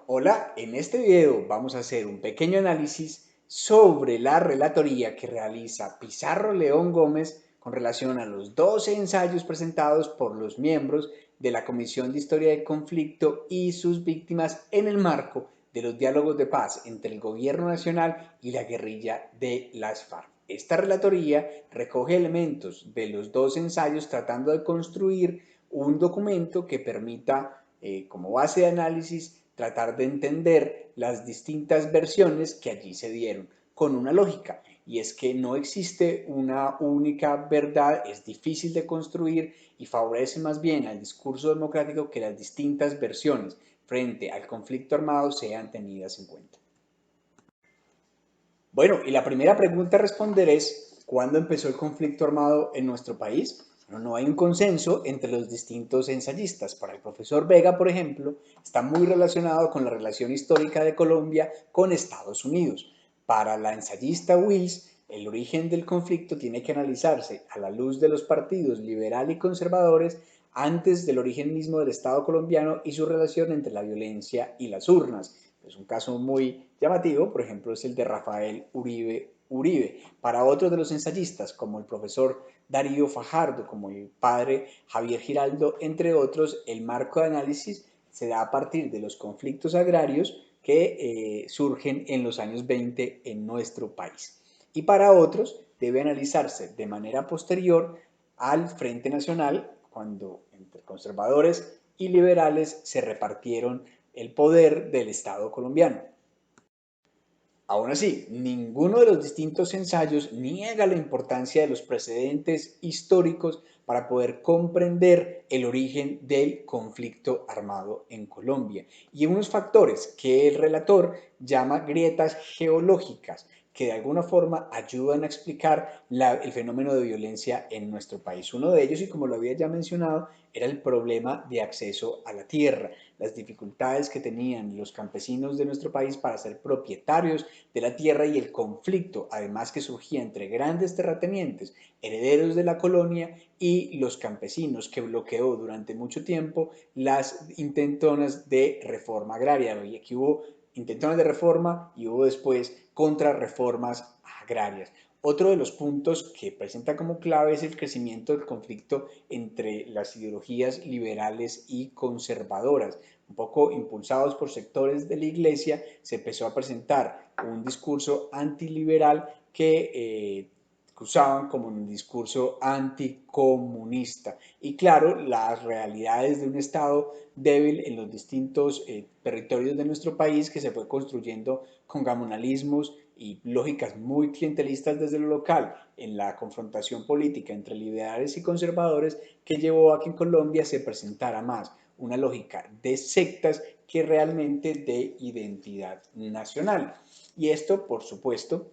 Hola, en este video vamos a hacer un pequeño análisis sobre la relatoría que realiza Pizarro León Gómez con relación a los 12 ensayos presentados por los miembros de la Comisión de Historia del Conflicto y sus víctimas en el marco de los diálogos de paz entre el gobierno nacional y la guerrilla de las FARC. Esta relatoría recoge elementos de los 12 ensayos tratando de construir un documento que permita, como base de análisis, tratar de entender las distintas versiones que allí se dieron con una lógica, y es que no existe una única verdad, es difícil de construir y favorece más bien al discurso democrático que las distintas versiones frente al conflicto armado sean tenidas en cuenta. Y la primera pregunta a responder es, ¿cuándo empezó el conflicto armado en nuestro país? No hay un consenso entre los distintos ensayistas. Para el profesor Vega, por ejemplo, está muy relacionado con la relación histórica de Colombia con Estados Unidos. Para la ensayista Wills, el origen del conflicto tiene que analizarse a la luz de los partidos liberal y conservadores antes del origen mismo del Estado colombiano y su relación entre la violencia y las urnas. Es un caso muy llamativo, por ejemplo, es el de Rafael Uribe. Para otros de los ensayistas, como el profesor Darío Fajardo, como el padre Javier Giraldo, entre otros, el marco de análisis se da a partir de los conflictos agrarios que surgen en los años 20 en nuestro país. Y para otros, debe analizarse de manera posterior al Frente Nacional, cuando entre conservadores y liberales se repartieron el poder del Estado colombiano. Aún así, ninguno de los distintos ensayos niega la importancia de los precedentes históricos para poder comprender el origen del conflicto armado en Colombia y unos factores que el relator llama grietas geológicas que de alguna forma ayudan a explicar el fenómeno de violencia en nuestro país. Uno de ellos, y como lo había ya mencionado, era el problema de acceso a la tierra, las dificultades que tenían los campesinos de nuestro país para ser propietarios de la tierra y el conflicto, además que surgía entre grandes terratenientes, herederos de la colonia, y los campesinos, que bloqueó durante mucho tiempo las intentonas de reforma agraria. Y aquí hubo intentonas de reforma y hubo después contrarreformas agrarias. Otro de los puntos que presenta como clave es el crecimiento del conflicto entre las ideologías liberales y conservadoras. Un poco impulsados por sectores de la iglesia, se empezó a presentar un discurso antiliberal que usaban como un discurso anticomunista. Y claro, las realidades de un Estado débil en los distintos territorios de nuestro país, que se fue construyendo con gamonalismos y lógicas muy clientelistas desde lo local, en la confrontación política entre liberales y conservadores, que llevó a que en Colombia se presentara más una lógica de sectas que realmente de identidad nacional. Y esto, por supuesto,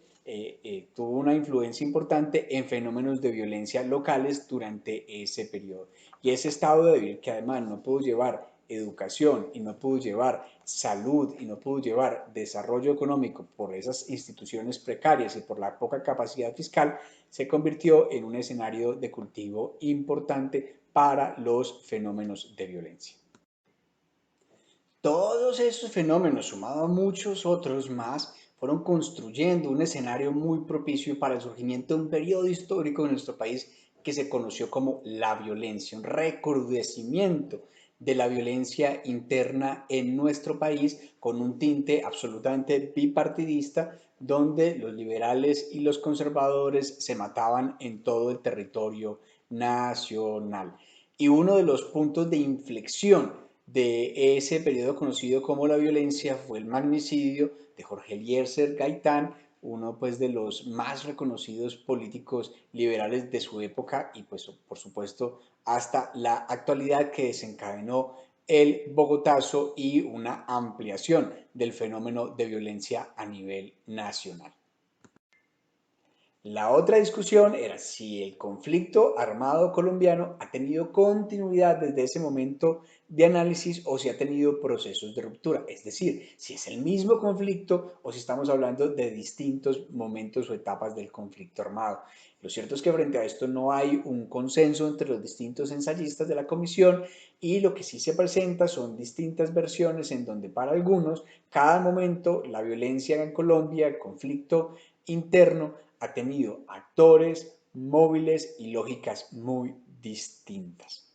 tuvo una influencia importante en fenómenos de violencia locales durante ese periodo. Y ese estado débil, que además no pudo llevar educación y no pudo llevar salud y no pudo llevar desarrollo económico por esas instituciones precarias y por la poca capacidad fiscal, se convirtió en un escenario de cultivo importante para los fenómenos de violencia. Todos estos fenómenos, sumados a muchos otros más, fueron construyendo un escenario muy propicio para el surgimiento de un periodo histórico en nuestro país que se conoció como la violencia, un recrudecimiento de la violencia interna en nuestro país con un tinte absolutamente bipartidista, donde los liberales y los conservadores se mataban en todo el territorio nacional. Y uno de los puntos de inflexión de ese periodo conocido como la violencia fue el magnicidio de Jorge Eliezer Gaitán, uno pues de los más reconocidos políticos liberales de su época y pues por supuesto hasta la actualidad, que desencadenó el Bogotazo y una ampliación del fenómeno de violencia a nivel nacional. La otra discusión era si el conflicto armado colombiano ha tenido continuidad desde ese momento de análisis o si ha tenido procesos de ruptura. Es decir, si es el mismo conflicto o si estamos hablando de distintos momentos o etapas del conflicto armado. Lo cierto es que frente a esto no hay un consenso entre los distintos ensayistas de la comisión y lo que sí se presenta son distintas versiones en donde para algunos cada momento la violencia en Colombia, el conflicto interno, ha tenido actores, móviles y lógicas muy distintas.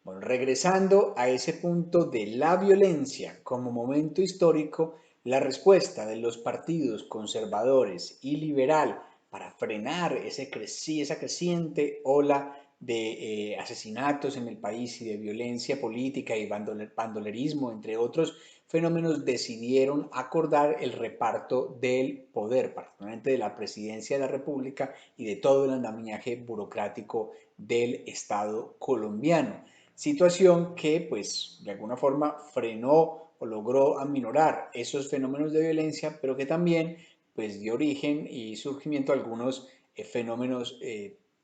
Bueno, regresando a ese punto de la violencia como momento histórico, la respuesta de los partidos conservadores y liberal para frenar esa creciente ola de asesinatos en el país y de violencia política y bandolerismo, entre otros fenómenos, decidieron acordar el reparto del poder, particularmente de la presidencia de la República y de todo el andamiaje burocrático del Estado colombiano. Situación que, pues, de alguna forma frenó o logró aminorar esos fenómenos de violencia, pero que también, pues, dio origen y surgimiento a algunos fenómenos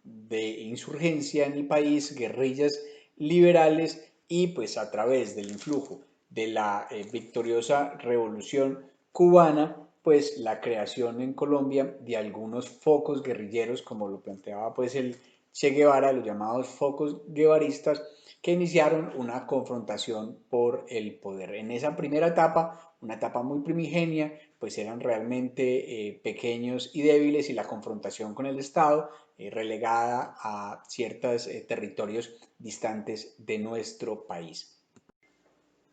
de insurgencia en el país, guerrillas liberales y, pues, a través del influjo de la victoriosa revolución cubana, pues la creación en Colombia de algunos focos guerrilleros, como lo planteaba pues el Che Guevara, los llamados focos guevaristas, que iniciaron una confrontación por el poder. En esa primera etapa, una etapa muy primigenia, pues eran realmente pequeños y débiles y la confrontación con el Estado relegada a ciertos territorios distantes de nuestro país.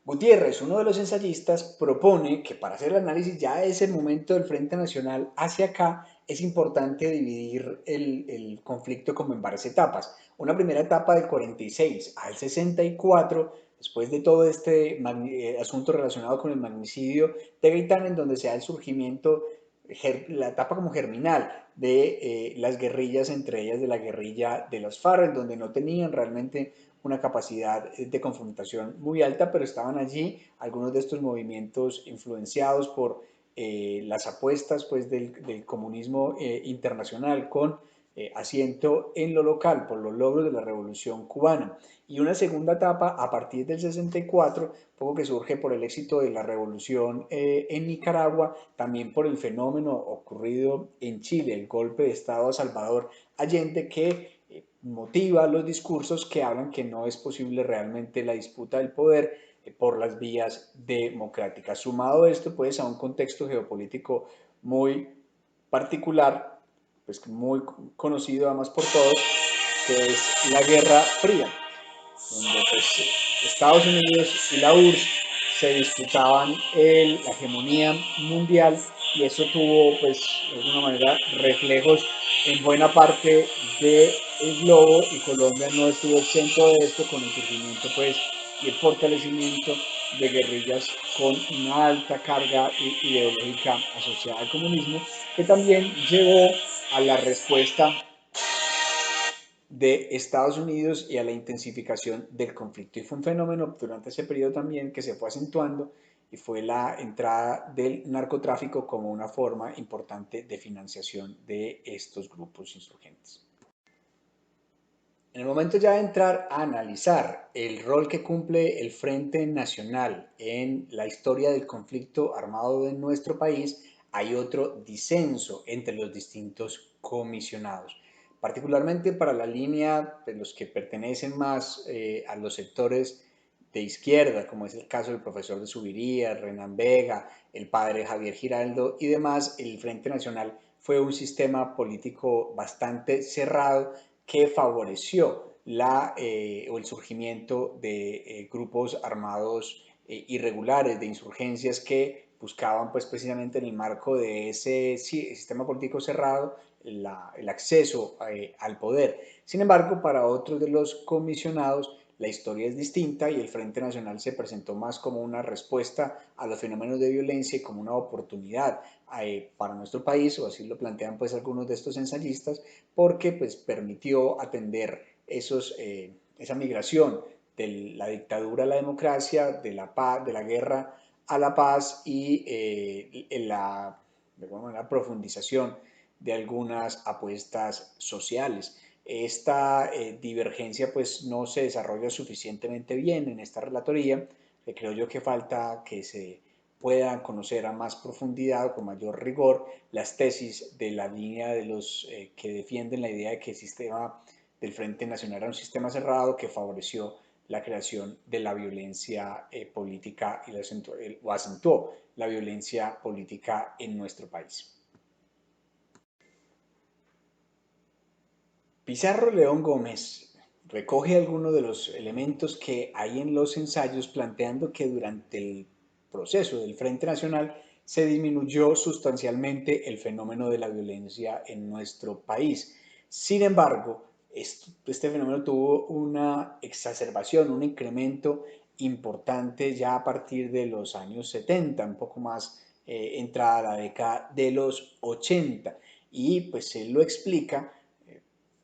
Gutiérrez, uno de los ensayistas, propone que para hacer el análisis ya de ese momento del Frente Nacional hacia acá es importante dividir el conflicto como en varias etapas. Una primera etapa del 46 al 64, después de todo este asunto relacionado con el magnicidio de Gaitán, en donde se da el surgimiento, la etapa como germinal de las guerrillas, entre ellas de la guerrilla de las FARC, en donde no tenían realmente una capacidad de confrontación muy alta, pero estaban allí algunos de estos movimientos influenciados por las apuestas pues, del comunismo internacional con asiento en lo local por los logros de la Revolución Cubana. Y una segunda etapa a partir del 64, poco que surge por el éxito de la revolución en Nicaragua, también por el fenómeno ocurrido en Chile, el golpe de Estado a Salvador Allende, que motiva los discursos que hablan que no es posible realmente la disputa del poder por las vías democráticas. Sumado esto pues a un contexto geopolítico muy particular, pues muy conocido además por todos, que es la Guerra Fría, donde pues, Estados Unidos y la URSS se disputaban la hegemonía mundial y eso tuvo pues de alguna manera reflejos en buena parte del globo y Colombia no estuvo exento de esto con el surgimiento pues y el fortalecimiento de guerrillas con una alta carga ideológica asociada al comunismo que también llevó a la respuesta de Estados Unidos y a la intensificación del conflicto. Y fue un fenómeno durante ese periodo también que se fue acentuando y fue la entrada del narcotráfico como una forma importante de financiación de estos grupos insurgentes. En el momento ya de entrar a analizar el rol que cumple el Frente Nacional en la historia del conflicto armado de nuestro país, hay otro disenso entre los distintos comisionados, particularmente para la línea de los que pertenecen más a los sectores de izquierda, como es el caso del profesor de Subiría, Renan Vega, el padre Javier Giraldo y demás. El Frente Nacional fue un sistema político bastante cerrado que favoreció o el surgimiento de grupos armados irregulares, de insurgencias que buscaban pues precisamente en el marco de ese sistema político cerrado el acceso al poder. Sin embargo, para otros de los comisionados la historia es distinta y el Frente Nacional se presentó más como una respuesta a los fenómenos de violencia y como una oportunidad para nuestro país, o así lo plantean pues algunos de estos ensayistas, porque pues permitió atender esa migración de la dictadura a la democracia, de la paz, de la guerra a la paz y la profundización de algunas apuestas sociales. Esta divergencia pues no se desarrolla suficientemente bien en esta relatoría. Creo yo que falta que se pueda conocer a más profundidad o con mayor rigor las tesis de la línea de los que defienden la idea de que el sistema del Frente Nacional era un sistema cerrado que favoreció la creación de la violencia política y o acentuó la violencia política en nuestro país. Pizarro León Gómez recoge algunos de los elementos que hay en los ensayos planteando que durante el proceso del Frente Nacional se disminuyó sustancialmente el fenómeno de la violencia en nuestro país. Sin embargo, este fenómeno tuvo una exacerbación, un incremento importante ya a partir de los años 70, un poco más entrada la década de los 80. Y pues él lo explica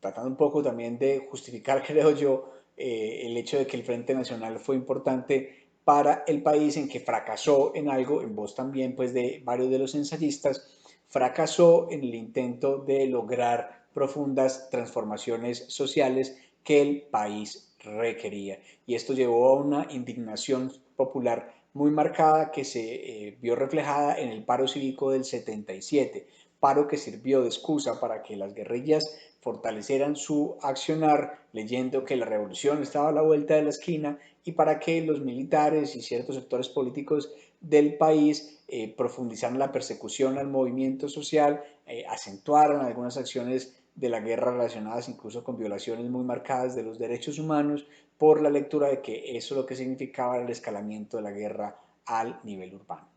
tratando un poco también de justificar, creo yo, el hecho de que el Frente Nacional fue importante para el país, en que fracasó en algo, en voz también pues de varios de los ensayistas, fracasó en el intento de lograr profundas transformaciones sociales que el país requería. Y esto llevó a una indignación popular muy marcada que se vio reflejada en el paro cívico del 77, paro que sirvió de excusa para que las guerrillas fortalecieran su accionar leyendo que la revolución estaba a la vuelta de la esquina y para que los militares y ciertos sectores políticos del país profundizaran la persecución al movimiento social, acentuaran algunas acciones de la guerra relacionadas incluso con violaciones muy marcadas de los derechos humanos por la lectura de que eso lo que significaba el escalamiento de la guerra al nivel urbano.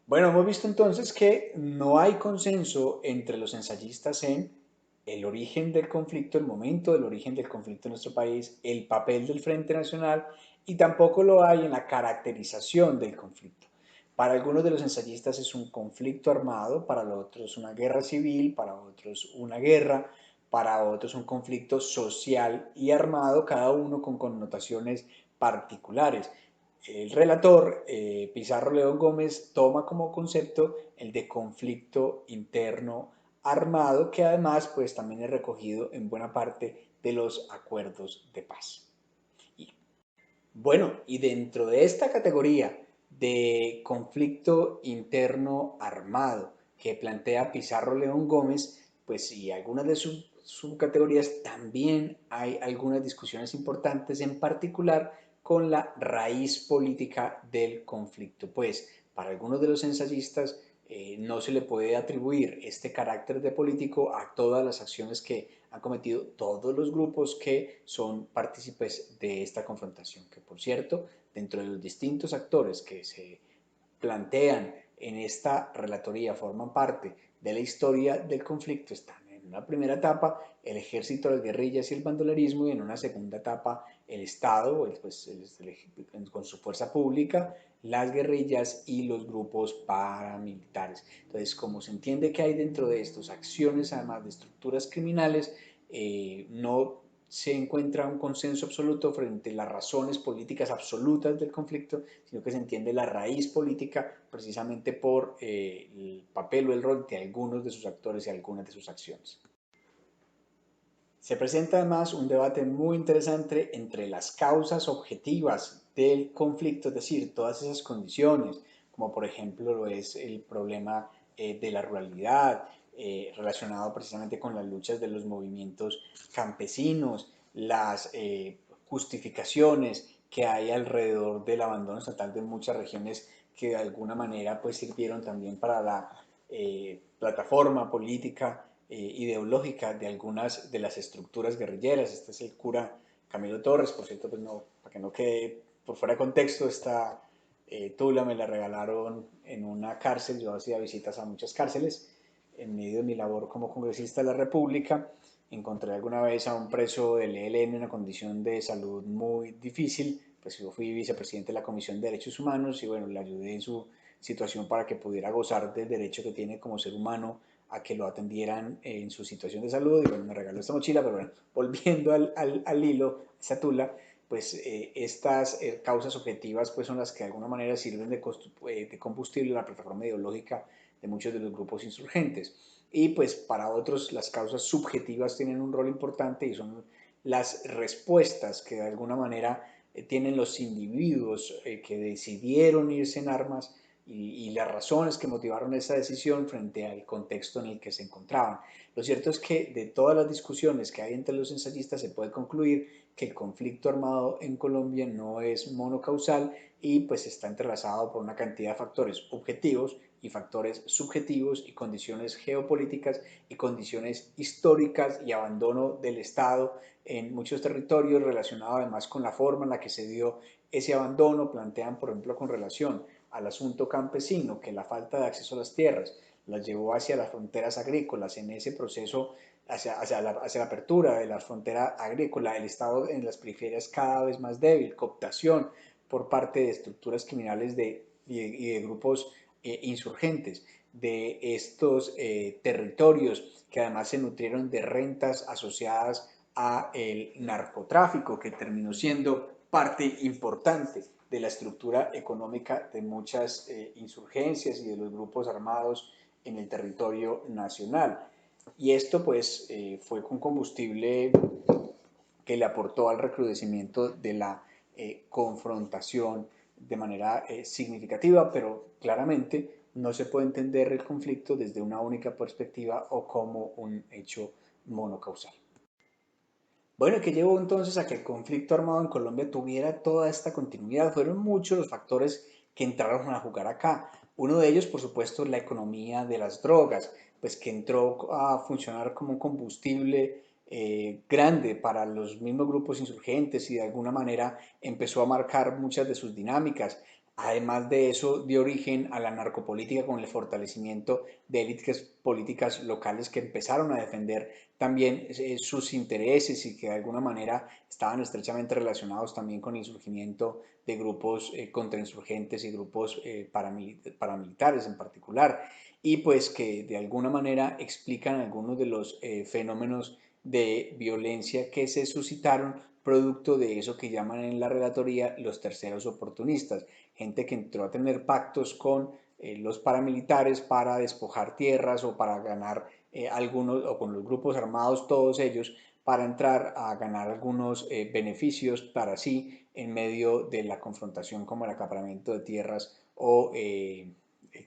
Bueno, hemos visto entonces que no hay consenso entre los ensayistas en el origen del conflicto, el momento del origen del conflicto en nuestro país, el papel del Frente Nacional y tampoco lo hay en la caracterización del conflicto. Para algunos de los ensayistas es un conflicto armado, para los otros una guerra civil, para otros una guerra, para otros un conflicto social y armado, cada uno con connotaciones particulares. El relator, Pizarro León Gómez, toma como concepto el de conflicto interno armado, que además pues también es recogido en buena parte de los acuerdos de paz. Y, bueno, y dentro de esta categoría de conflicto interno armado que plantea Pizarro León Gómez, pues y algunas de sus subcategorías también hay algunas discusiones importantes, en particular con la raíz política del conflicto. Pues para algunos de los ensayistas no se le puede atribuir este carácter de político a todas las acciones que han cometido todos los grupos que son partícipes de esta confrontación, que por cierto, dentro de los distintos actores que se plantean en esta relatoría forman parte de la historia del conflicto están en una primera etapa el ejército, las guerrillas y el bandolerismo, y en una segunda etapa el Estado pues, con su fuerza pública, las guerrillas y los grupos paramilitares. Entonces, como se entiende que hay dentro de estos acciones, además de estructuras criminales, no se encuentra un consenso absoluto frente a las razones políticas absolutas del conflicto, sino que se entiende la raíz política precisamente por el papel o el rol de algunos de sus actores y algunas de sus acciones. Se presenta además un debate muy interesante entre las causas objetivas del conflicto, es decir, todas esas condiciones, como por ejemplo lo es el problema de la ruralidad, relacionado precisamente con las luchas de los movimientos campesinos, las justificaciones que hay alrededor del abandono estatal de muchas regiones que de alguna manera pues sirvieron también para la plataforma política ideológica de algunas de las estructuras guerrilleras. Este es el cura Camilo Torres, por cierto, pues no, para que no quede por fuera de contexto, esta tula me la regalaron en una cárcel. Yo hacía visitas a muchas cárceles en medio de mi labor como congresista de la República. Encontré alguna vez a un preso del ELN en una condición de salud muy difícil, pues yo fui vicepresidente de la Comisión de Derechos Humanos y bueno, le ayudé en su situación para que pudiera gozar del derecho que tiene como ser humano a que lo atendieran en su situación de salud. Y bueno, me regaló esta mochila, pero bueno, volviendo al hilo, esta tula, pues estas causas objetivas pues son las que de alguna manera sirven de combustible a la plataforma ideológica de muchos de los grupos insurgentes. y pues para otros las causas subjetivas tienen un rol importante y son las respuestas que de alguna manera tienen los individuos que decidieron irse en armas y las razones que motivaron esa decisión frente al contexto en el que se encontraban. Lo cierto es que de todas las discusiones que hay entre los ensayistas se puede concluir que el conflicto armado en Colombia no es monocausal y pues está entrelazado por una cantidad de factores objetivos y factores subjetivos y condiciones geopolíticas y condiciones históricas y abandono del Estado en muchos territorios relacionado además con la forma en la que se dio ese abandono. Plantean, por ejemplo, con relación al asunto campesino, que la falta de acceso a las tierras las llevó hacia las fronteras agrícolas. En ese proceso, hacia la apertura de la frontera agrícola, el Estado en las periferias cada vez más débil, cooptación por parte de estructuras criminales y de grupos insurgentes de estos territorios que además se nutrieron de rentas asociadas a el narcotráfico, que terminó siendo parte importante de la estructura económica de muchas insurgencias y de los grupos armados en el territorio nacional. Y esto pues fue con combustible que le aportó al recrudecimiento de la confrontación de manera significativa, pero claramente no se puede entender el conflicto desde una única perspectiva o como un hecho monocausal. Bueno, ¿qué llevó entonces a que el conflicto armado en Colombia tuviera toda esta continuidad? Fueron muchos los factores que entraron a jugar acá. Uno de ellos, por supuesto, la economía de las drogas, pues que entró a funcionar como un combustible grande para los mismos grupos insurgentes y de alguna manera empezó a marcar muchas de sus dinámicas. Además de eso, dio origen a la narcopolítica con el fortalecimiento de élites políticas locales que empezaron a defender también sus intereses y que de alguna manera estaban estrechamente relacionados también con el surgimiento de grupos contrainsurgentes y grupos paramilitares en particular, y pues que de alguna manera explican algunos de los fenómenos de violencia que se suscitaron producto de eso que llaman en la relatoría los terceros oportunistas, gente que entró a tener pactos con los paramilitares para despojar tierras o para ganar algunos, o con los grupos armados, todos ellos, para entrar a ganar algunos beneficios para sí en medio de la confrontación como el acaparamiento de tierras o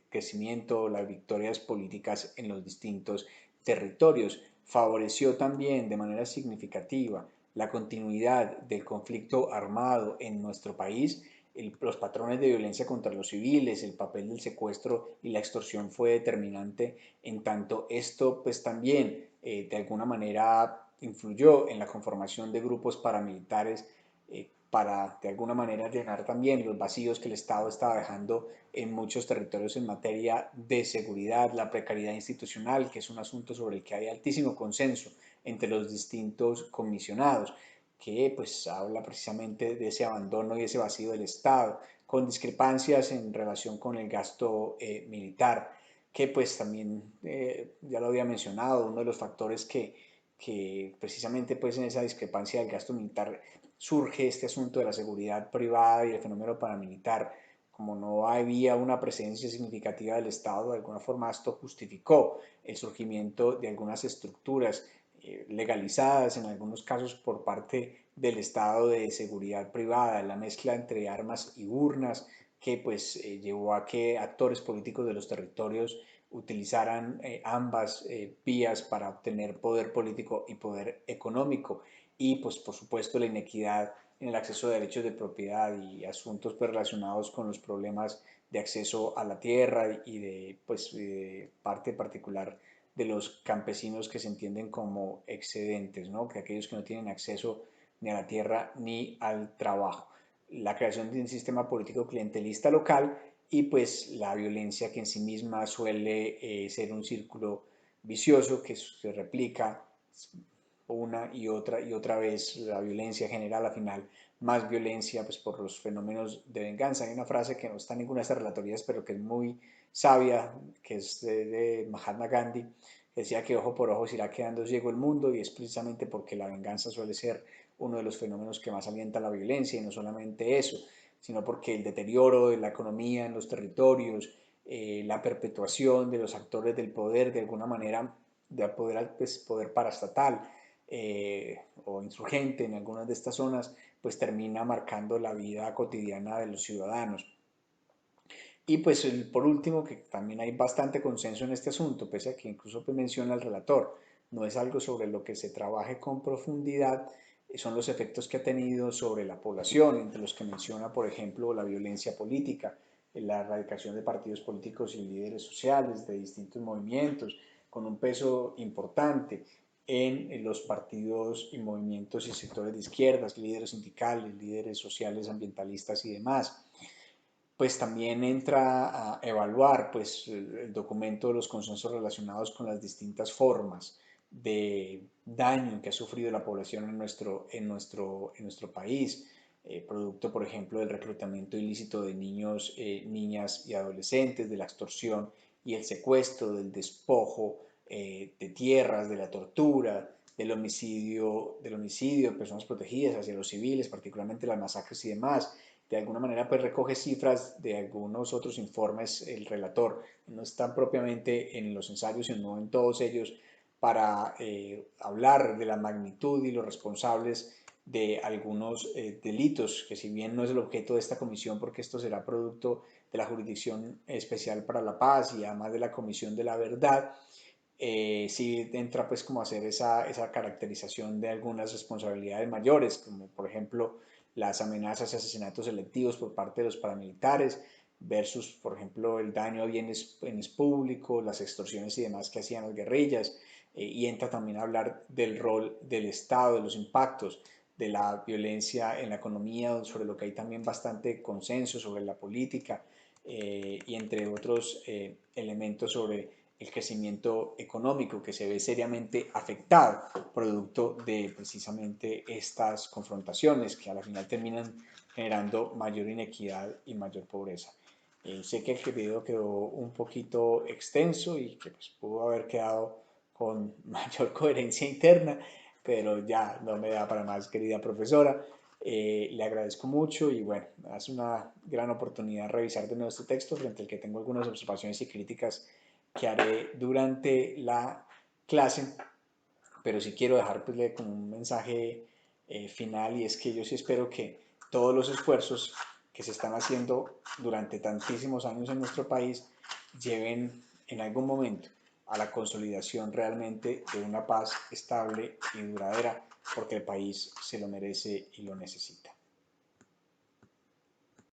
crecimiento, las victorias políticas en los distintos territorios. Favoreció también de manera significativa la continuidad del conflicto armado en nuestro país. Los patrones de violencia contra los civiles, el papel del secuestro y la extorsión fue determinante, en tanto esto pues también de alguna manera influyó en la conformación de grupos paramilitares para de alguna manera llenar también los vacíos que el Estado estaba dejando en muchos territorios en materia de seguridad, la precariedad institucional, que es un asunto sobre el que hay altísimo consenso entre los distintos comisionados, que pues habla precisamente de ese abandono y ese vacío del Estado, con discrepancias en relación con el gasto militar, que pues también ya lo había mencionado, uno de los factores que precisamente pues en esa discrepancia del gasto militar surge este asunto de la seguridad privada y el fenómeno paramilitar. Como no había una presencia significativa del Estado, de alguna forma esto justificó el surgimiento de algunas estructuras legalizadas en algunos casos por parte del Estado de seguridad privada, la mezcla entre armas y urnas, que pues llevó a que actores políticos de los territorios utilizaran ambas vías para obtener poder político y poder económico, y pues por supuesto la inequidad en el acceso a derechos de propiedad y asuntos pues, relacionados con los problemas de acceso a la tierra y de pues parte particular de los campesinos que se entienden como excedentes, ¿no? Que aquellos que no tienen acceso ni a la tierra ni al trabajo. La creación de un sistema político clientelista local y pues la violencia que en sí misma suele ser un círculo vicioso que se replica una y otra vez. La violencia genera al final más violencia pues por los fenómenos de venganza. Hay una frase que no está en ninguna de estas relatorías pero que es muy sabia, que es de Mahatma Gandhi, que decía que ojo por ojo se irá quedando ciego el mundo, y es precisamente porque la venganza suele ser uno de los fenómenos que más alienta la violencia, y no solamente eso, sino porque el deterioro de la economía en los territorios, la perpetuación de los actores del poder de alguna manera de poder paraestatal o insurgente en algunas de estas zonas, pues termina marcando la vida cotidiana de los ciudadanos. Y pues por último, que también hay bastante consenso en este asunto, pese a que incluso pues, menciona el relator, no es algo sobre lo que se trabaje con profundidad, son los efectos que ha tenido sobre la población, entre los que menciona, por ejemplo, la violencia política, la erradicación de partidos políticos y líderes sociales de distintos movimientos, con un peso importante en los partidos y movimientos y sectores de izquierdas, líderes sindicales, líderes sociales, ambientalistas y demás. Pues también entra a evaluar pues, el documento de los consensos relacionados con las distintas formas de daño que ha sufrido la población en nuestro país, producto, por ejemplo, del reclutamiento ilícito de niños, niñas y adolescentes, de la extorsión y el secuestro, del despojo de tierras, de la tortura, del homicidio de personas protegidas hacia los civiles, particularmente las masacres y demás. De alguna manera pues recoge cifras de algunos otros informes el relator, no están propiamente en los ensayos, sino en todos ellos, para hablar de la magnitud y los responsables de algunos delitos, que si bien no es el objeto de esta comisión, porque esto será producto de la Jurisdicción Especial para la Paz y además de la Comisión de la Verdad, sí entra pues como a hacer esa caracterización de algunas responsabilidades mayores, como por ejemplo las amenazas y asesinatos selectivos por parte de los paramilitares versus, por ejemplo, el daño a bienes públicos, las extorsiones y demás que hacían las guerrillas, y entra también a hablar del rol del Estado, de los impactos de la violencia en la economía, sobre lo que hay también bastante consenso sobre la política, y entre otros elementos sobre el crecimiento económico que se ve seriamente afectado producto de precisamente estas confrontaciones que a la final terminan generando mayor inequidad y mayor pobreza. Sé que el video quedó un poquito extenso y que pues, pudo haber quedado con mayor coherencia interna, pero ya no me da para más, querida profesora. Le agradezco mucho y bueno, es una gran oportunidad revisar de nuevo este texto frente al que tengo algunas observaciones y críticas que haré durante la clase, pero sí quiero dejar pues, como un mensaje final, y es que yo sí espero que todos los esfuerzos que se están haciendo durante tantísimos años en nuestro país lleven en algún momento a la consolidación realmente de una paz estable y duradera, porque el país se lo merece y lo necesita.